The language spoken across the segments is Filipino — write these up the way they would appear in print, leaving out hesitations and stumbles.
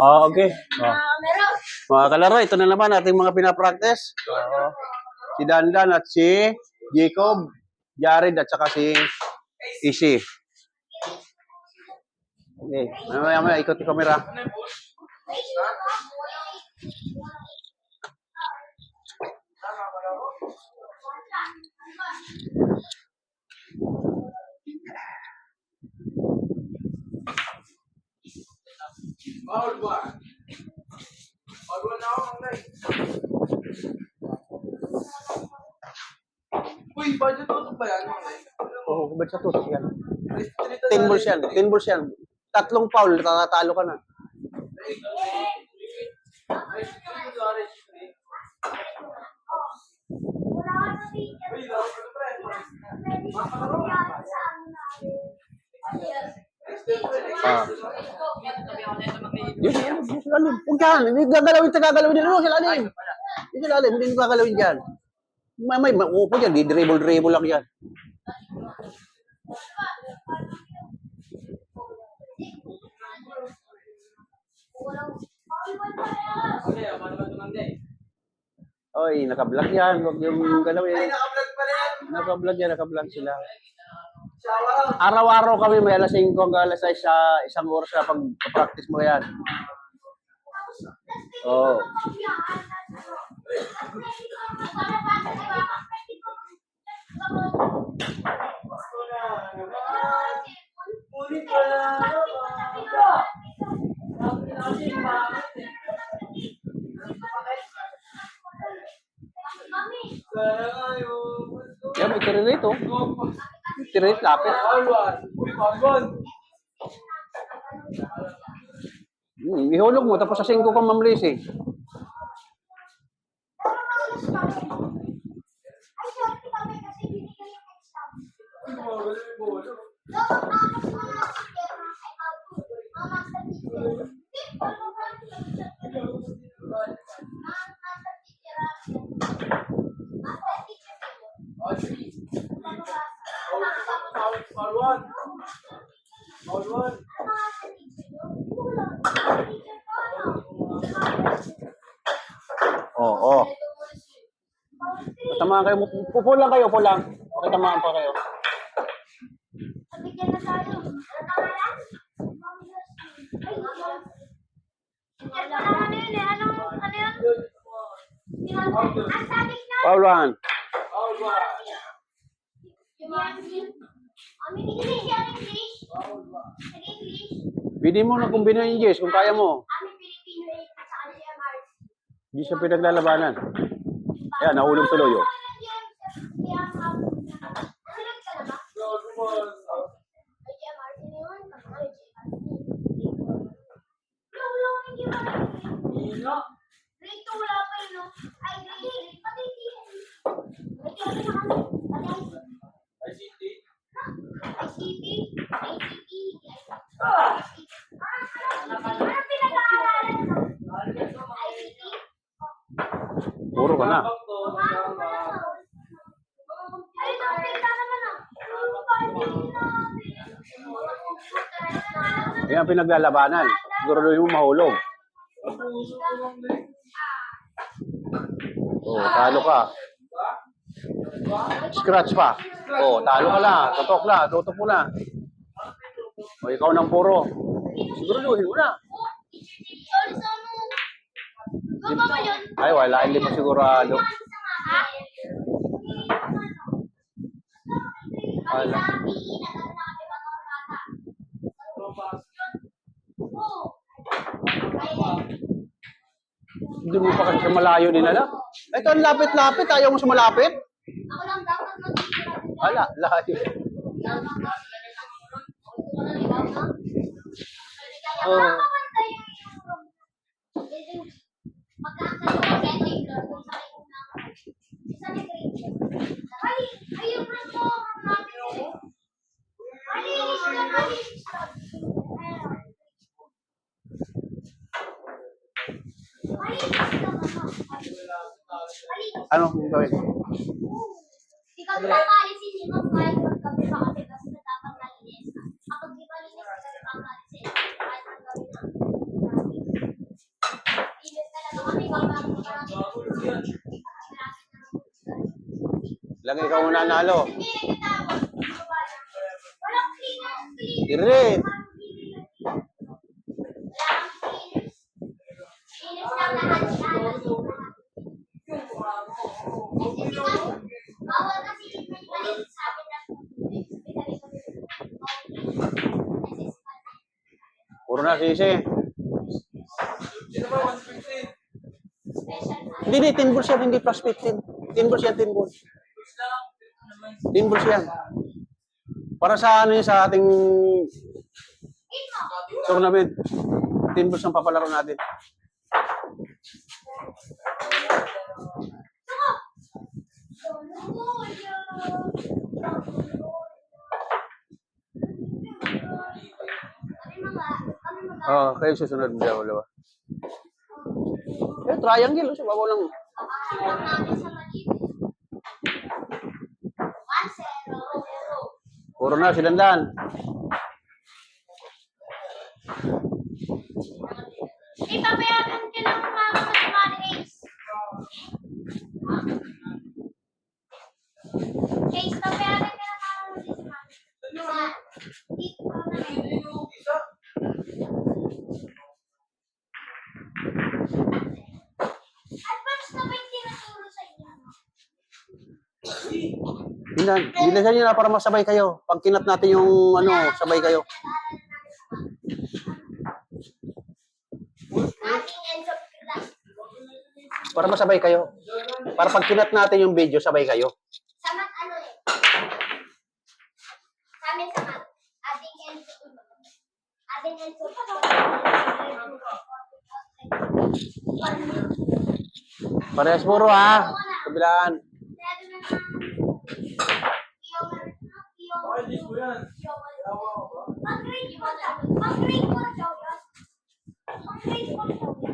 Oh, okay. Oh. Mga kalaro, ito na naman ating mga pinapractice. Si Dandan at si Jacob, Jared at saka si Isi. Okay. Mamaya, ikot yung camera. Uy, budget tutok ba yan? Oo, kubad sa tutok yan. 10 balls yan. 10 balls yan. 3 foul, tatalo ka na. Yung silalim. Huwag yan. Hindi gagalawin nila. Silalim. Yung silalim. Hindi gagalawin dyan. May maupo dyan. Di dribble lang yan. Oy, naka-vlog yan. Huwag yung galawin. Ay, naka-vlog pala yan. Naka-vlog sila. Araw-araw kami may alas 5 hanggang alas 6 sa isang oras na pag-practice mo yan. Oo. Yan, may tirirate oh. Tirirate lapit. Ihulog mo, tapos sa 5 ka mamlis eh. Oo. Tamaan kayo. Upo lang kayo, upo lang. Okay, tamaan pa kayo. Foul one. Pwede mo na kumbina yung Jess kung kaya mo. Hindi siya pinaglalabanan. Ayan, nahulog tuloy yun. Puro ka na. Ayan, pinaglalabanan. Siguro doon mo mahulog. Oh, talo ka. Scratch pa. Oh, talo ka na. Tutok mo na. O, ikaw ng puro. Siguro luhin mo na. Ay, wala. Hindi mo sigurado. Wala. Hindi mo pa kasi sa malayo dinala. Ito, ang lapit-lapit. Ayaw mo sa malapit? Wala, layo. Oh. Ano gawin? Ikaw nakakalisin niyo kahit magkape pa kasi kasi natapang nalinis. Kapag di ba linis, kasi nakakalisin. Kahit magkape na. Inis talaga kami. Lagi ka muna nalo. Hindi nagtatawag. Walang cleaners. Irit. Walang cleaners. Cleaners lang lahat siya. Bawal kasi may maliit sa amin na Puro na sisi. Sino ba 115? Hindi, 10 balls yan, hindi plus 15. 10 balls yan, 10 balls. 10 balls yan. Para sa ano yun, sa ating tournament. 10 balls ang papalaro natin. Oo, kayo susunod mo dalawa. Triangle, sa babaw lang. Puro na, silandan. Ipapayagan ka ng mga Ace. Ace, papayagan ka ng mga Isa. Advance na ba yung tinuturo sa inyo? Bilisan nyo na para masabay kayo. Pag kinat natin yung ano, sabay kayo. Para masabay kayo. Para pag kinat natin yung video, sabay kayo. Samat ano eh? Sa amin samat. Ating Enzo. Ating Enzo. Parehas puro ha. Kabilaan. Okay, dis mo yan. Pag-grade mo siya. Pag-grade mo siya. Pag-grade mo siya.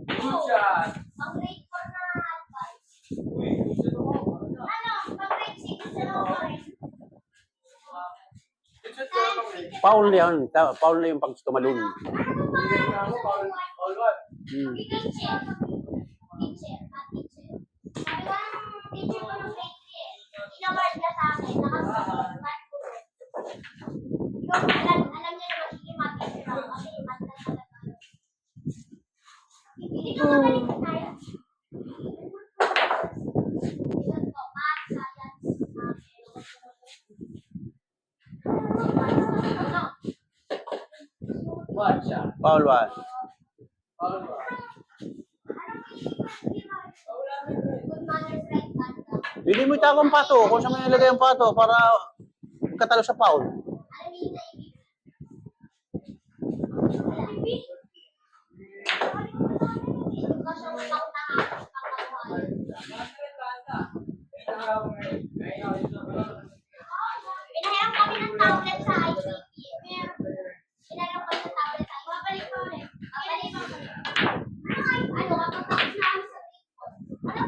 Good shot. Pag-grade mo na advice. Ano? Pag-grade 6 na ako rin. Good shot ka lang kami. Foul na yun. Foul na yung pag tumalun. Ano ba Ako, Paul. Paul, what? Teacher. Teacher. Sabi ko ng teacher ko ng grade 3 eh. Inaward na sa akin. Nakasunod. Alam niya na magiging mag-teacher ako kasi mat na talaga. Hindi ko magaling na tayo. Ilan ko, math, science, What shot? Foul ba? Paul, what? good manners, right conduct. Bili mo itako ang pato. Kung saan mo nilagay ang pato para katalo sa foul. Alam niyo na ibig. Kasi wala akong tanga. Pinahiram kami ng tablet sa ICT. Pinahiram kami ng tablet sa ICT. Babalik ko ulit. Babalik ko ulit. Ano, kapag tapos na kami sa report. Ano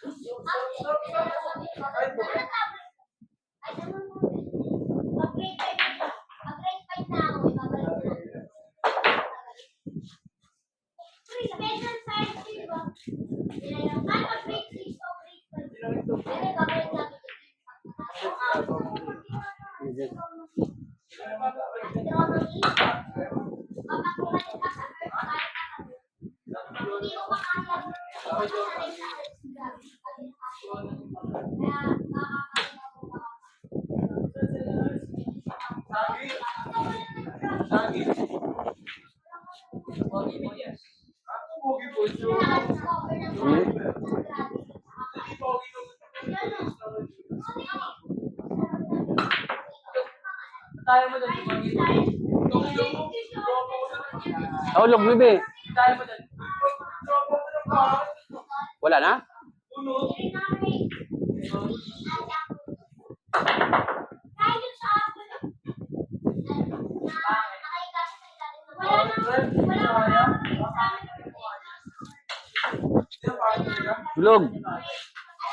kasi ang tablet? Ano tablet? Ay, naman mo. Mag-grade 5 na. Mag-grade 5 na ako. Babalik ko. Special science, di ba? Pinahiram. Ay, mag-grade 6 o grade 5. Pero babalik namin. Sagi. Pogi mo yan. Ako, pogi po yun. Hindi, pogi mo. Tayo mo dyan, pogi mo. Pogi mo. Hulog, bibi. Tayo mo dyan. Wala na? Uno. Hulog. Alam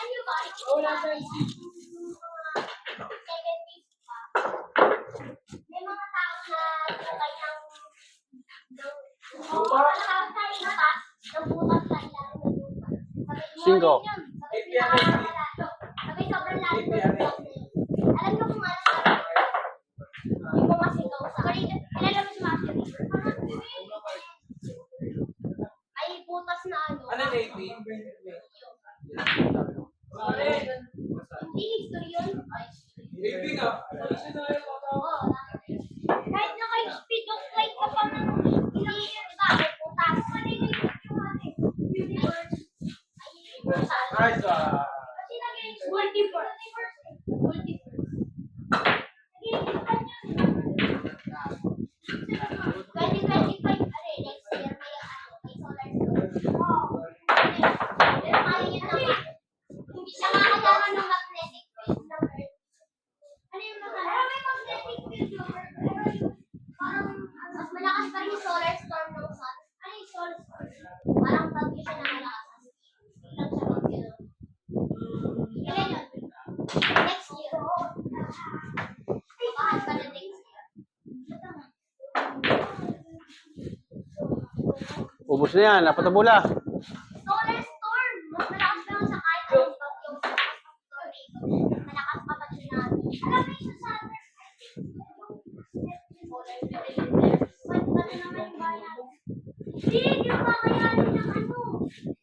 niyo ba? Wala sa IC. May mga tao na sabay ng tingin ko. Sabi sobrang lalim ng vlog na yun. Alam niyo kung ano sa yung mga sikaw sa kilala mo si Matthew? Ay, butas na ano. Ano, Navy? Hindi, history yun. Navy nga. Isa na yung Oo. Kahit naka-speed of light ka pa ng hindi, diba? May butas. Ay, butas. Nice, Kasi multiverse. Multiverse. 2025, ano eh, next year may ano, may solar storm. Pero kaya yan naman. Hindi siya makakagawa ng magnetic field ng Earth. Ano yung mga? Pero may magnetic field yung Earth. Pero yung parang mas malakas pa rin yung solar storm ng sun. Ano yung solar storm? Parang bagyo siya na malakas. Hindi lang siya bagyo. Kailan yun? Next year. Baka pa na next year. Ubus na yan, dapat na bula. Solar storm! Mas malakas pa yun sa kahit anong bagyo sa tornado. Malakas pa pa tsunami. Alam mo yung sa solar Ba't naman yung bayan? Hindi mo kakayanin ng ano.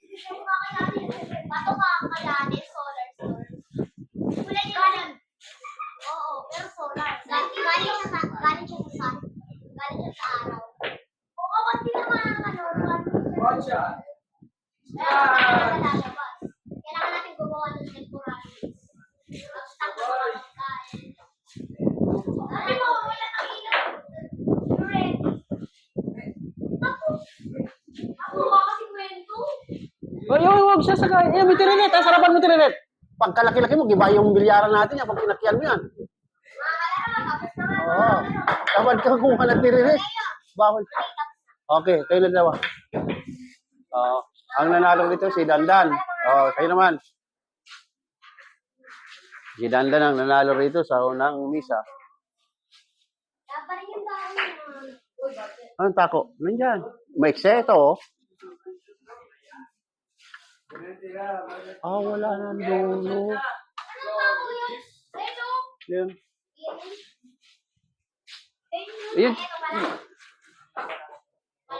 Hindi mo kakayanin. Bato kakayanin solar storm. Kulay yung galing. Oo, pero solar. Galing siya sa sun. Galing siya sa araw. Oo, kasi naman ang ano. Gotcha. Lalabas. Kailangan natin gumawa ng temporary. Tapos pagkain. Ano mo, wala nang ilaw. You ready? Ako kasi kwento. Ay, huwag siya sa kaya. May tirinet. Ang sarapan mo tirinet. Pagkalaki-laki mo, giba yung bilyaran natin yan. Pag kinakyan mo yan. Tapos naman. Oo. Kapag ka kung walang tirinet. Bawal. Okay, kayo na daw. Ang nanalo dito si Dandan. Kayo naman. Si Dandan ang nanalo rito sa unang misa. Dapat rin yung tao na. Anong tako? Nandyan. May ekseto. Wala na dulo. Ano tao yun? Ito. Yan. Ayun. Ayun.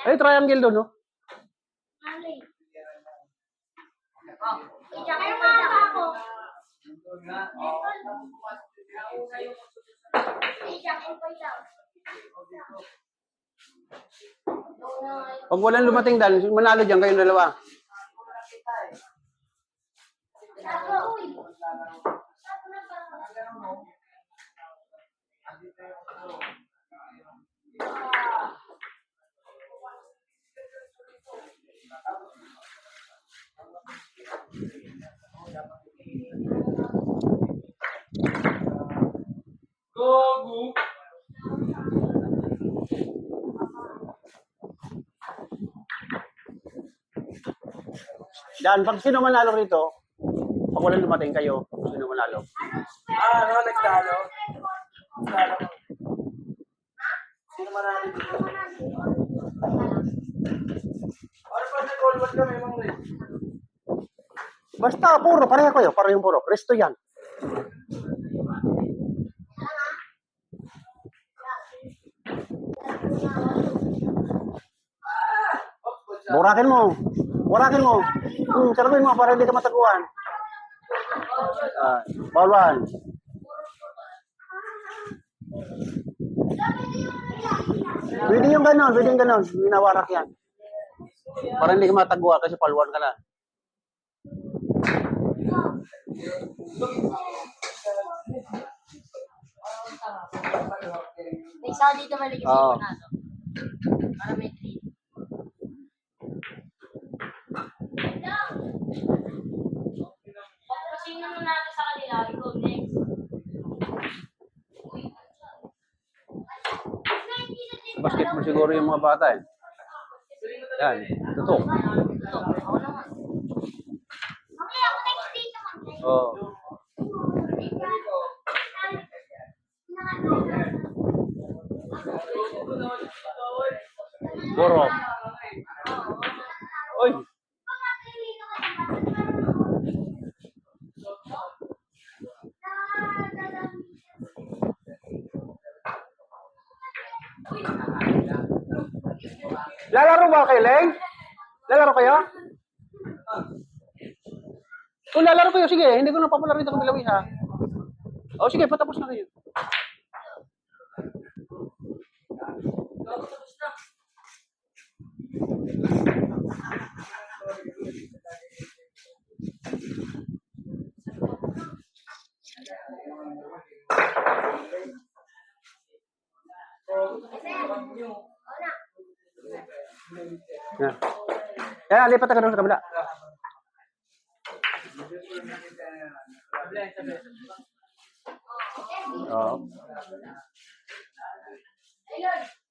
Ay, triangle doon, no? Alay. Kaya mga tao. Pag walang lumating dal, manalo dyan kayong dalawa. Go. Dan, pag sino manalo rito, pag walang lumating kayo, sino manalo? Ano, nagtalo? Nagtalo. Sino marami dito? Ano pa nag-all what kami, Mang Ray? Basta, puro, pareho kayo, parehong puro. Resto yan. Burakin mo. Burakin mo. Sarapin mo para hindi ka mataguan. Bawal. Pwede yung ganon, pwede yung ganon. Winawarak yan. Para hindi ka mataguan kasi paluan ka na. May isa dito maligay sa panalo. Para may 3. Pag sino nanalo sa kanila, ikaw next. Basketball siguro yung mga bata eh. Yan, tutok. Ako naman. Okay, ako next dito, Ma'am. Oo. Borok. Oy. Lalaro ba kayo, Leng? Lalaro kayo? Kung lalaro kayo, sige. Hindi ko na papalaro dito kung Bilawi, ha? O, sige, patapos na kayo. Tapos na. Yan. Yan, lipat ka doon sa kabila. Oo. Ayun.